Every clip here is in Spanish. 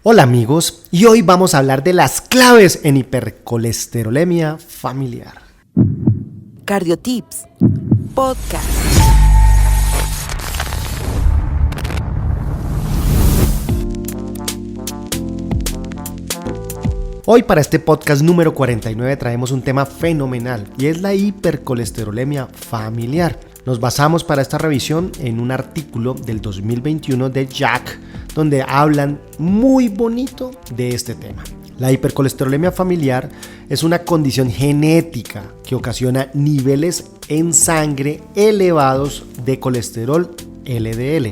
Hola amigos, y hoy vamos a hablar de las claves en hipercolesterolemia familiar. Cardiotips Podcast. Hoy para este podcast número 49 traemos un tema fenomenal y es la hipercolesterolemia familiar. Nos basamos para esta revisión en un artículo del 2021 de Jack, donde hablan muy bonito de este tema. La hipercolesterolemia familiar es una condición genética que ocasiona niveles en sangre elevados de colesterol LDL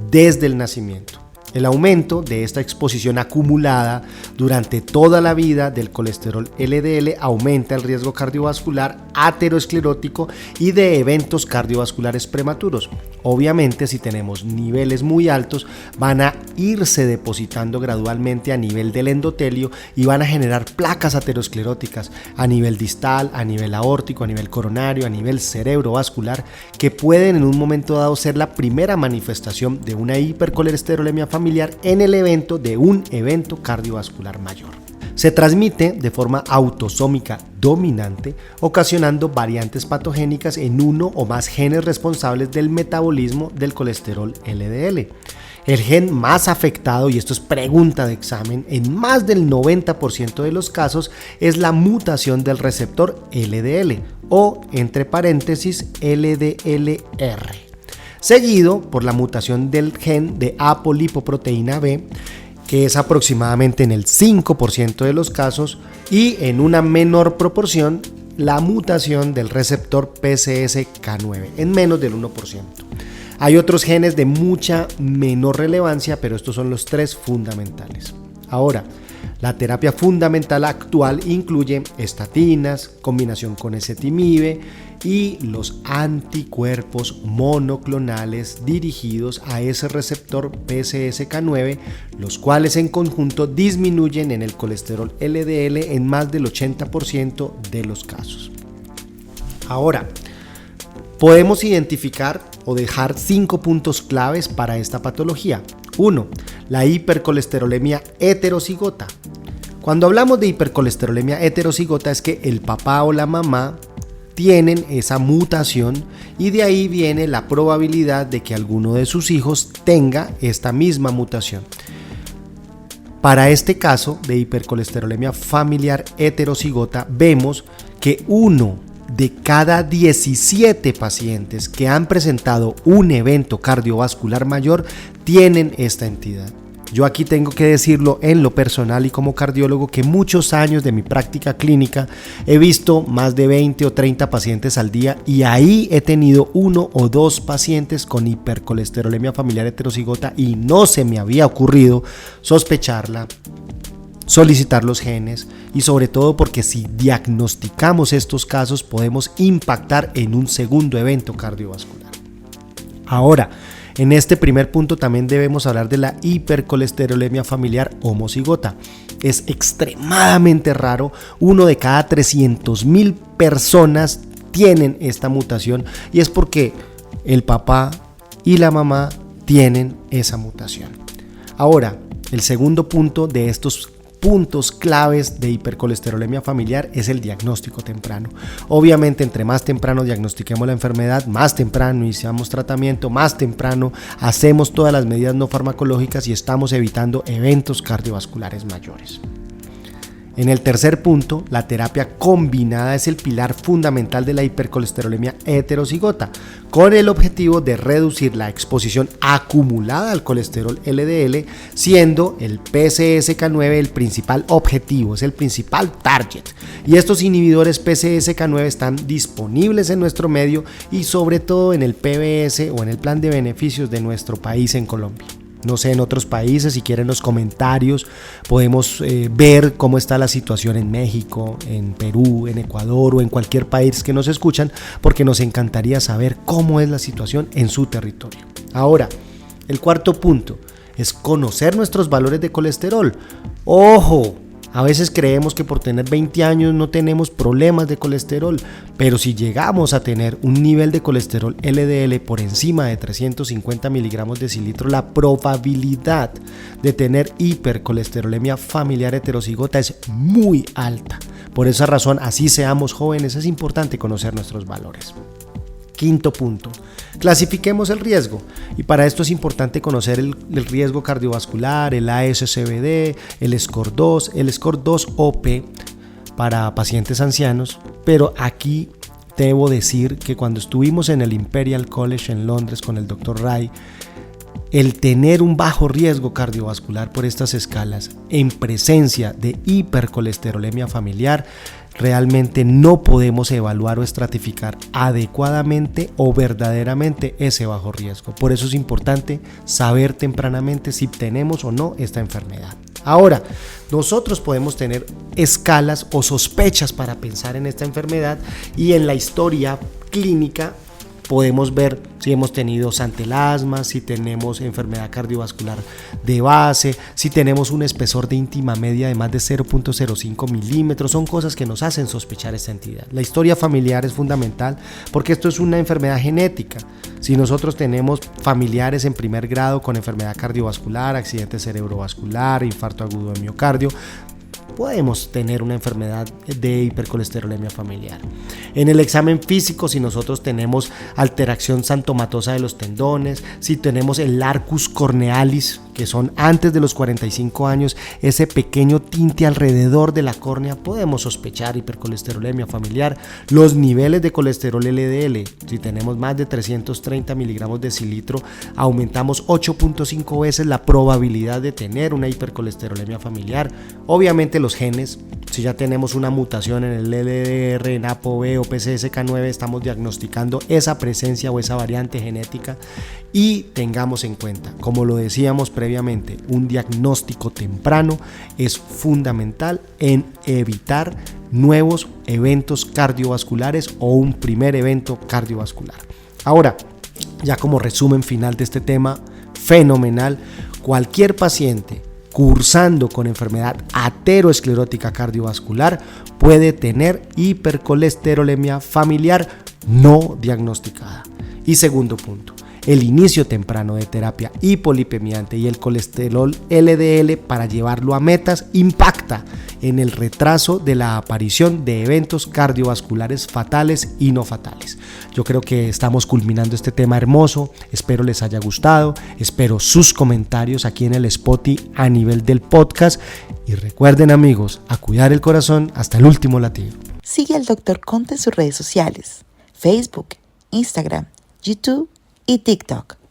desde el nacimiento. El aumento de esta exposición acumulada durante toda la vida del colesterol LDL aumenta el riesgo cardiovascular, aterosclerótico y de eventos cardiovasculares prematuros. Obviamente, si tenemos niveles muy altos, van a irse depositando gradualmente a nivel del endotelio y van a generar placas ateroscleróticas a nivel distal, a nivel aórtico, a nivel coronario, a nivel cerebrovascular, que pueden en un momento dado ser la primera manifestación de una hipercolesterolemia familiar en el evento de un evento cardiovascular mayor. Se transmite de forma autosómica dominante, ocasionando variantes patogénicas en uno o más genes responsables del metabolismo del colesterol LDL. El gen más afectado, y esto es pregunta de examen, en más del 90% de los casos es la mutación del receptor LDL o, entre paréntesis, LDLR, seguido por la mutación del gen de apolipoproteína B, que es aproximadamente en el 5% de los casos, y en una menor proporción la mutación del receptor PCSK9, en menos del 1%. Hay otros genes de mucha menor relevancia, pero estos son los tres fundamentales. Ahora, la terapia fundamental actual incluye estatinas, combinación con ezetimibe y los anticuerpos monoclonales dirigidos a ese receptor PCSK9, los cuales en conjunto disminuyen en el colesterol LDL en más del 80% de los casos. Ahora, podemos identificar o dejar 5 puntos claves para esta patología. 1. La hipercolesterolemia heterozigota. Cuando hablamos de hipercolesterolemia heterozigota es que el papá o la mamá tienen esa mutación y de ahí viene la probabilidad de que alguno de sus hijos tenga esta misma mutación. Para este caso de hipercolesterolemia familiar heterozigota vemos que 1 de cada 17 pacientes que han presentado un evento cardiovascular mayor tienen esta entidad. Yo aquí tengo que decirlo en lo personal y como cardiólogo que muchos años de mi práctica clínica he visto más de 20 o 30 pacientes al día y ahí he tenido 1 o 2 pacientes con hipercolesterolemia familiar heterozigota y no se me había ocurrido sospecharla, solicitar los genes y sobre todo porque si diagnosticamos estos casos podemos impactar en un segundo evento cardiovascular. Ahora, en este primer punto también debemos hablar de la hipercolesterolemia familiar homozigota. Es extremadamente raro, 1 de cada 300,000 personas tienen esta mutación y es porque el papá y la mamá tienen esa mutación. Ahora, el segundo punto de estos puntos claves de hipercolesterolemia familiar es el diagnóstico temprano. Obviamente, entre más temprano diagnostiquemos la enfermedad, más temprano iniciamos tratamiento, más temprano hacemos todas las medidas no farmacológicas y estamos evitando eventos cardiovasculares mayores. En el tercer punto, la terapia combinada es el pilar fundamental de la hipercolesterolemia heterozigota, con el objetivo de reducir la exposición acumulada al colesterol LDL, siendo el PCSK9 el principal objetivo, es el principal target. Y estos inhibidores PCSK9 están disponibles en nuestro medio y sobre todo en el PBS o en el plan de beneficios de nuestro país en Colombia. No sé, en otros países, si quieren los comentarios, podemos ver cómo está la situación en México, en Perú, en Ecuador o en cualquier país que nos escuchan, porque nos encantaría saber cómo es la situación en su territorio. Ahora, el cuarto punto es conocer nuestros valores de colesterol. ¡Ojo! A veces creemos que por tener 20 años no tenemos problemas de colesterol, pero si llegamos a tener un nivel de colesterol LDL por encima de 350 miligramos de decilitro, la probabilidad de tener hipercolesterolemia familiar heterocigota es muy alta. Por esa razón, así seamos jóvenes, es importante conocer nuestros valores. Quinto punto, clasifiquemos el riesgo, y para esto es importante conocer el riesgo cardiovascular, el ASCVD, el SCORE-2, el SCORE-2-OP para pacientes ancianos, pero aquí debo decir que cuando estuvimos en el Imperial College en Londres con el Dr. Ray, el tener un bajo riesgo cardiovascular por estas escalas en presencia de hipercolesterolemia familiar, realmente no podemos evaluar o estratificar adecuadamente o verdaderamente ese bajo riesgo. Por eso es importante saber tempranamente si tenemos o no esta enfermedad. Ahora, nosotros podemos tener escalas o sospechas para pensar en esta enfermedad, y en la historia clínica podemos ver si hemos tenido santelasma, si tenemos enfermedad cardiovascular de base, si tenemos un espesor de íntima media de más de 0.05 milímetros. Son cosas que nos hacen sospechar esta entidad. La historia familiar es fundamental porque esto es una enfermedad genética. Si nosotros tenemos familiares en primer grado con enfermedad cardiovascular, accidente cerebrovascular, infarto agudo de miocardio, podemos tener una enfermedad de hipercolesterolemia familiar. En el examen físico, si nosotros tenemos alteración xantomatosa de los tendones, si tenemos el arcus cornealis, que son antes de los 45 años, ese pequeño tinte alrededor de la córnea, podemos sospechar hipercolesterolemia familiar. Los niveles de colesterol LDL, si tenemos más de 330 miligramos de decilitro, aumentamos 8.5 veces la probabilidad de tener una hipercolesterolemia familiar. Obviamente los genes, si ya tenemos una mutación en el LDR, en ApoB o PCSK9, estamos diagnosticando esa presencia o esa variante genética. Y tengamos en cuenta, como lo decíamos previamente, un diagnóstico temprano es fundamental en evitar nuevos eventos cardiovasculares o un primer evento cardiovascular. Ahora, ya como resumen final de este tema fenomenal, cualquier paciente cursando con enfermedad ateroesclerótica cardiovascular puede tener hipercolesterolemia familiar no diagnosticada. Y segundo punto, el inicio temprano de terapia hipolipemiante y el colesterol LDL para llevarlo a metas impacta en el retraso de la aparición de eventos cardiovasculares fatales y no fatales. Yo creo que estamos culminando este tema hermoso, espero les haya gustado, espero sus comentarios aquí en el Spotify a nivel del podcast, y recuerden, amigos, a cuidar el corazón hasta el último latido. Sigue al Dr. Conte en sus redes sociales: Facebook, Instagram, YouTube y TikTok.